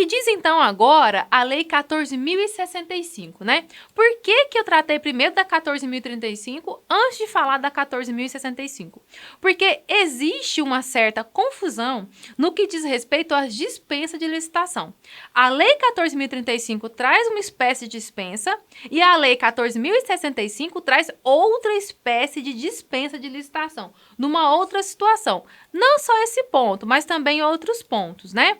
diz então agora a Lei 14.065, né? Por que eu tratei primeiro da 14.035 antes de falar da 14.065? Porque existe uma certa confusão no que diz respeito às dispensas de licitação. A Lei 14.035 traz uma espécie de dispensa e a Lei 14.065 traz outra espécie de dispensa de licitação, numa outra situação. Não só esse ponto, mas também outros pontos, né?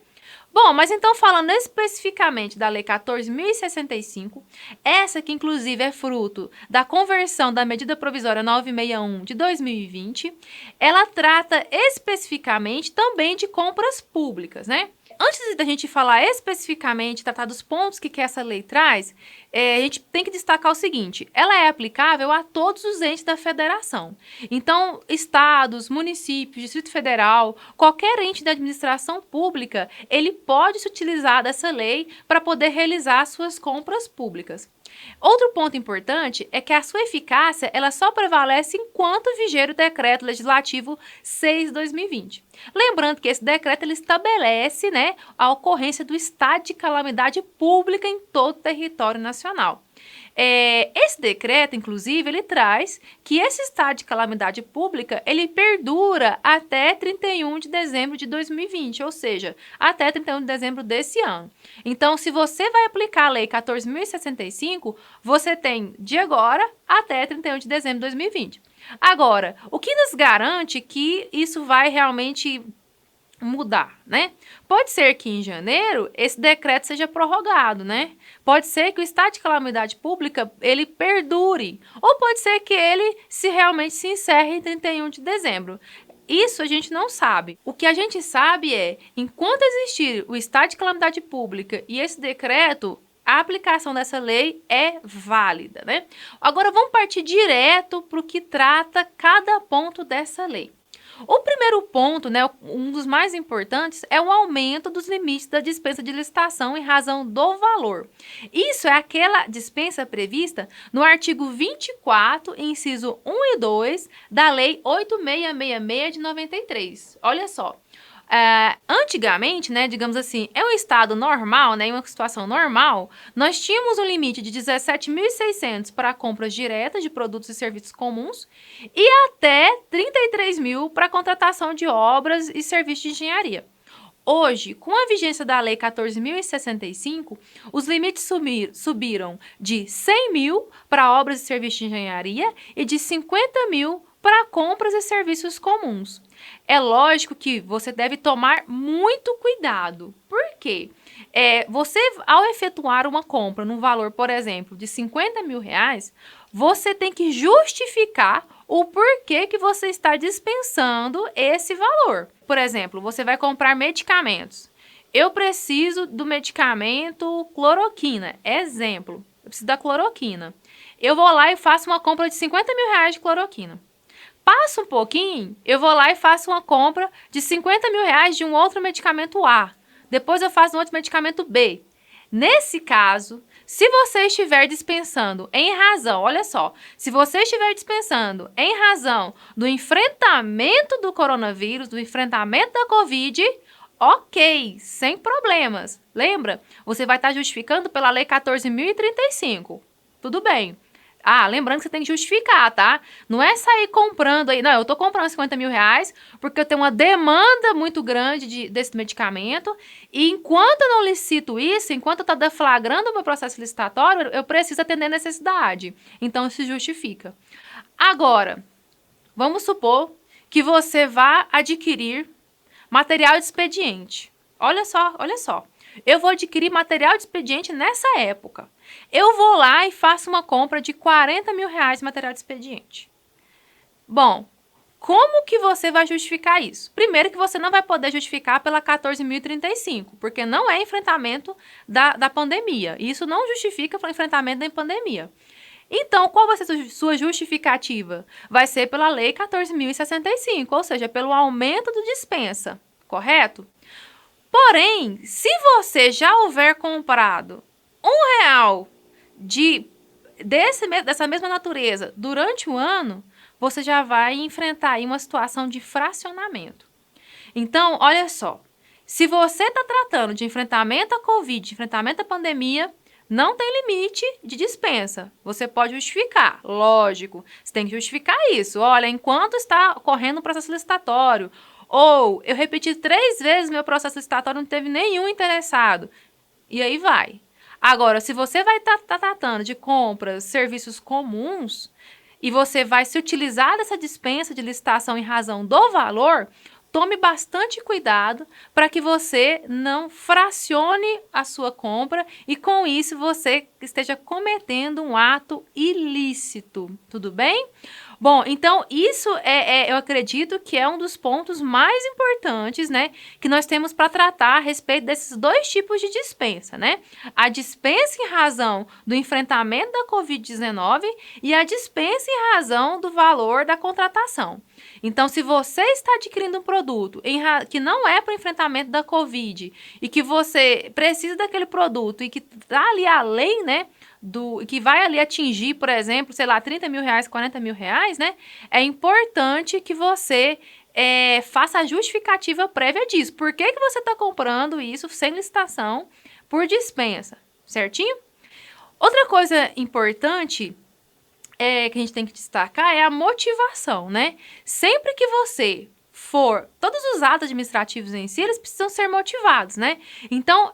Bom, mas então falando especificamente da Lei 14.065, essa que inclusive é fruto da conversão da Medida Provisória 961 de 2020, ela trata especificamente também de compras públicas, né? Antes da gente falar especificamente, tratar dos pontos que essa lei traz, a gente tem que destacar o seguinte: ela é aplicável a todos os entes da federação. Então, estados, municípios, Distrito Federal, qualquer ente da administração pública, ele pode se utilizar dessa lei para poder realizar suas compras públicas. Outro ponto importante é que a sua eficácia ela só prevalece enquanto viger o Decreto Legislativo 6/2020. Lembrando que esse decreto ele estabelece, né, a ocorrência do estado de calamidade pública em todo o território nacional. Esse decreto, inclusive, ele traz que esse estado de calamidade pública, ele perdura até 31 de dezembro de 2020, ou seja, até 31 de dezembro desse ano. Então, se você vai aplicar a Lei 14.065, você tem de agora até 31 de dezembro de 2020. Agora, o que nos garante que isso vai realmente mudar, né? Pode ser que em janeiro esse decreto seja prorrogado, né? Pode ser que o estado de calamidade pública ele perdure, ou pode ser que ele realmente se encerre em 31 de dezembro. Isso a gente não sabe. O que a gente sabe é, enquanto existir o estado de calamidade pública e esse decreto, a aplicação dessa lei é válida, né? Agora vamos partir direto para o que trata cada ponto dessa lei. O primeiro ponto, né, um dos mais importantes, é o aumento dos limites da dispensa de licitação em razão do valor. Isso é aquela dispensa prevista no artigo 24, inciso 1 e 2 da Lei 8.666 de 93. Olha só. Antigamente, né, digamos assim, é um estado normal, né, em uma situação normal, nós tínhamos um limite de 17.600 para compras diretas de produtos e serviços comuns e até 33.000 para contratação de obras e serviços de engenharia. Hoje, com a vigência da Lei 14.065, os limites subiram de 100.000 para obras e serviços de engenharia e de 50.000 para compras e serviços comuns. É lógico que você deve tomar muito cuidado. Por quê? Você, ao efetuar uma compra num valor, por exemplo, de R$50.000, você tem que justificar o porquê que você está dispensando esse valor. Por exemplo, você vai comprar medicamentos. Eu preciso do medicamento cloroquina. Exemplo, eu preciso da cloroquina. Eu vou lá e faço uma compra de R$50.000 de cloroquina. Passa um pouquinho, eu vou lá e faço uma compra de R$50.000 de um outro medicamento A. Depois eu faço um outro medicamento B. Nesse caso, se você estiver dispensando em razão, olha só, se você estiver dispensando em razão do enfrentamento do coronavírus, do enfrentamento da Covid, ok, sem problemas. Lembra? Você vai estar justificando pela Lei 14.035. Tudo bem. Lembrando que você tem que justificar, tá? Não é sair comprando aí. Não, eu tô comprando R$50.000 porque eu tenho uma demanda muito grande desse medicamento e enquanto eu não licito isso, enquanto eu tô deflagrando o meu processo licitatório, eu preciso atender a necessidade. Então, se justifica. Agora, vamos supor que você vá adquirir material de expediente. Olha só, olha só. Eu vou adquirir material de expediente nessa época. Eu vou lá e faço uma compra de R$40.000 de material de expediente. Bom, como que você vai justificar isso? Primeiro que você não vai poder justificar pela 14.035, porque não é enfrentamento da pandemia. Isso não justifica o enfrentamento da pandemia. Então, qual vai ser a sua justificativa? Vai ser pela Lei 14.065, ou seja, pelo aumento do dispensa, correto? Porém, se você já houver comprado R$1 dessa mesma natureza durante o ano, você já vai enfrentar aí uma situação de fracionamento. Então, olha só, Se você está tratando de enfrentamento à Covid, de enfrentamento à pandemia, não tem limite de dispensa. Você pode justificar, lógico. Você tem que justificar isso. Olha, enquanto está ocorrendo um processo licitatório, ou eu repeti 3 vezes meu processo licitatório, não teve nenhum interessado. E aí vai. Agora, se você vai estar tratando de compras, serviços comuns, e você vai se utilizar dessa dispensa de licitação em razão do valor, tome bastante cuidado para que você não fracione a sua compra e, com isso, você esteja cometendo um ato ilícito. Tudo bem? Bom, então isso eu acredito que é um dos pontos mais importantes, né, que nós temos para tratar a respeito desses 2 tipos de dispensa, né? A dispensa em razão do enfrentamento da Covid-19 e a dispensa em razão do valor da contratação. Então, se você está adquirindo um produto que não é para o enfrentamento da Covid e que você precisa daquele produto e que está ali além, né, que vai ali atingir, por exemplo, sei lá, 30 mil reais, 40 mil reais, né? É importante que você faça a justificativa prévia disso. Por que você está comprando isso sem licitação por dispensa, certinho? Outra coisa importante que a gente tem que destacar é a motivação, né? Sempre que você todos os atos administrativos em si, eles precisam ser motivados, né? Então,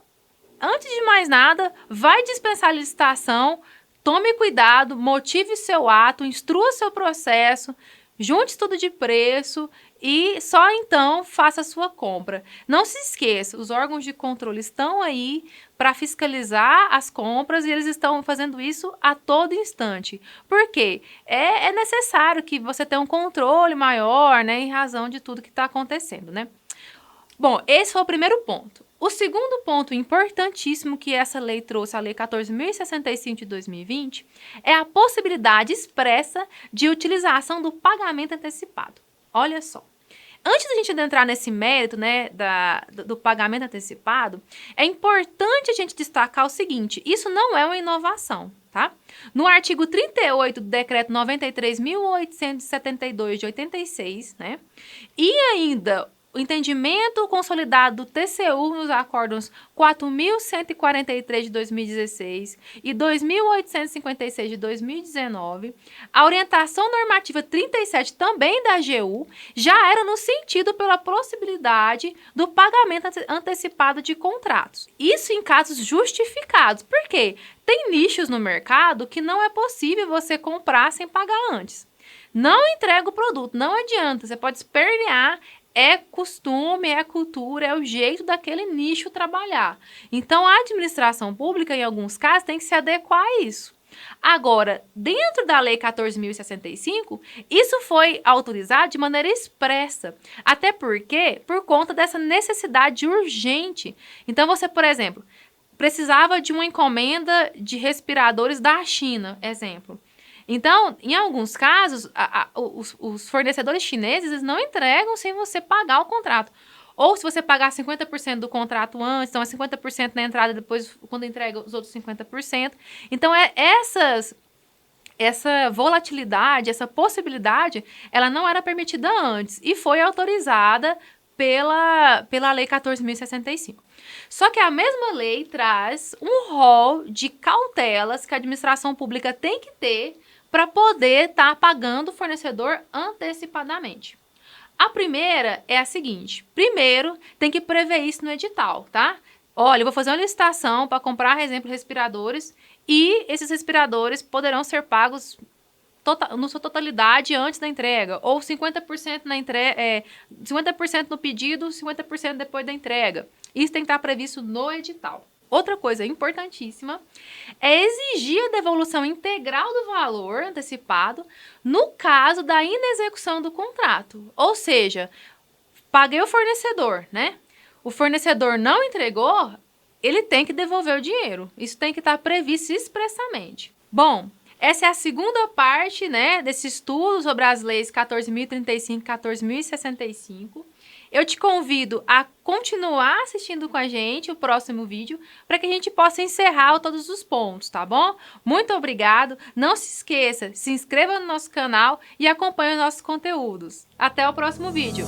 antes de mais nada, vai dispensar a licitação, tome cuidado, motive seu ato, instrua seu processo, junte estudo de preço e só então faça a sua compra. Não se esqueça, os órgãos de controle estão aí para fiscalizar as compras e eles estão fazendo isso a todo instante. Por quê? É necessário que você tenha um controle maior, né, em razão de tudo que está acontecendo, né? Bom, esse foi o primeiro ponto. O segundo ponto importantíssimo que essa lei trouxe, a Lei 14.065 de 2020, é a possibilidade expressa de utilização do pagamento antecipado. Olha só. Antes da gente entrar nesse mérito, né, do pagamento antecipado, é importante a gente destacar o seguinte: isso não é uma inovação, tá? No artigo 38 do Decreto 93.872 de 86, né, e ainda o entendimento consolidado do TCU nos acórdãos 4.143 de 2016 e 2.856 de 2019, a orientação normativa 37 também da AGU já era no sentido pela possibilidade do pagamento antecipado de contratos. Isso em casos justificados. Por quê? Tem nichos no mercado que não é possível você comprar sem pagar antes. Não entrega o produto, não adianta, você pode espernear. É costume, é cultura, é o jeito daquele nicho trabalhar. Então, a administração pública, em alguns casos, tem que se adequar a isso. Agora, dentro da Lei 14.065, isso foi autorizado de maneira expressa. Até porque, por conta dessa necessidade urgente. Então, você, por exemplo, precisava de uma encomenda de respiradores da China, exemplo. Então, em alguns casos, os fornecedores chineses eles não entregam sem você pagar o contrato. Ou se você pagar 50% do contrato antes, então é 50% na entrada e depois, quando entrega, os outros 50%. Então, essa volatilidade, essa possibilidade, ela não era permitida antes e foi autorizada pela Lei 14.065. Só que a mesma lei traz um rol de cautelas que a administração pública tem que ter para poder estar pagando o fornecedor antecipadamente. A primeira é a seguinte: primeiro, tem que prever isso no edital, tá? Olha, eu vou fazer uma licitação para comprar, por exemplo, respiradores e esses respiradores poderão ser pagos na sua totalidade antes da entrega, ou 50% na 50% no pedido, 50% depois da entrega. Isso tem que estar previsto no edital. Outra coisa importantíssima é exigir a devolução integral do valor antecipado no caso da inexecução do contrato. Ou seja, paguei o fornecedor, né? O fornecedor não entregou, ele tem que devolver o dinheiro. Isso tem que estar previsto expressamente. Bom, essa é a segunda parte, né, desse estudo sobre as leis 14.035 e 14.065. Eu te convido a continuar assistindo com a gente o próximo vídeo para que a gente possa encerrar todos os pontos, tá bom? Muito obrigado. Não se esqueça, se inscreva no nosso canal e acompanhe os nossos conteúdos. Até o próximo vídeo.